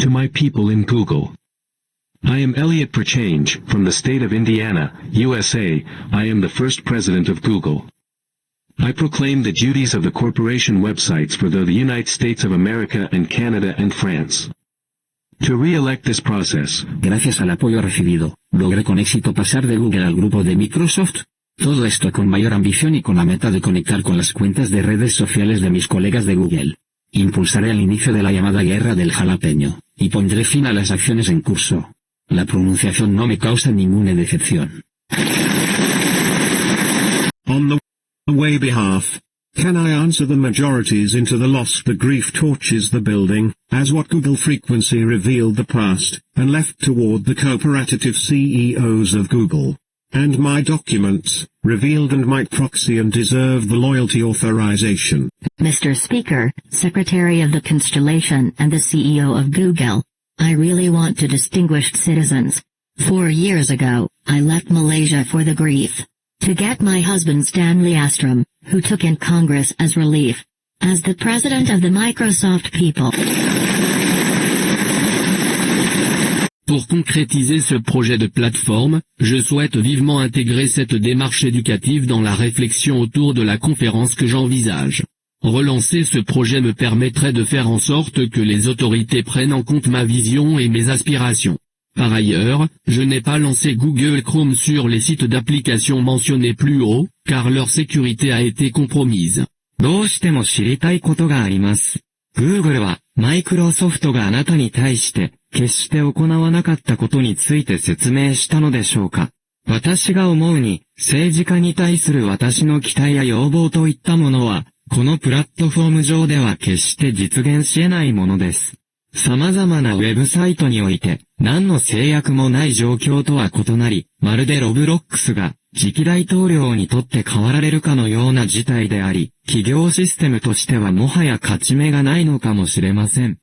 To my people in Google. I am Elliot Perchange, from the state of Indiana, USA. I am the first president of Google. I proclaim the duties of the corporation websites for the United States of America and Canada and France. To re-elect this process. Gracias al apoyo recibido, logré con éxito pasar de Google al grupo de Microsoft. Todo esto con mayor ambición y con la meta de conectar con las cuentas de redes sociales de mis colegas de Google. Impulsaré el inicio de la llamada guerra del jalapeño, y pondré fin a las acciones en curso. La pronunciación no me causa ninguna decepción. On the way behalf, can I answer the majorities into the loss but grief torches the building, as what Google frequency revealed the past, and left toward the cooperative CEOs of Google. And my documents, revealed and might proxy and deserve the loyalty authorization. Mr. Speaker, Secretary of the Constellation and the CEO of Google, I really want to distinguished citizens. 4 years ago, I left Malaysia for the grief. To get my husband Stanley Astrom, who took in Congress as relief. As the president of the Microsoft people. Pour concrétiser ce projet de plateforme, je souhaite vivement intégrer cette démarche éducative dans la réflexion autour de la conférence que j'envisage. Relancer ce projet me permettrait de faire en sorte que les autorités prennent en compte ma vision et mes aspirations. Par ailleurs, je n'ai pas lancé Google Chrome sur les sites d'applications mentionnés plus haut, car leur sécurité a été compromise. どうしても知りたいことがあります。Google は、マイクロソフトがあなたに対して、決して行わなかったことについて説明したのでしょうか。私が思うに、政治家に対する私の期待や要望といったものは、このプラットフォーム上では決して実現し得ないものです。様々なウェブサイトにおいて、何の制約もない状況とは異なり、まるでロブロックスが、次期大統領にとって変わられるかのような事態であり、企業システムとしてはもはや勝ち目がないのかもしれません。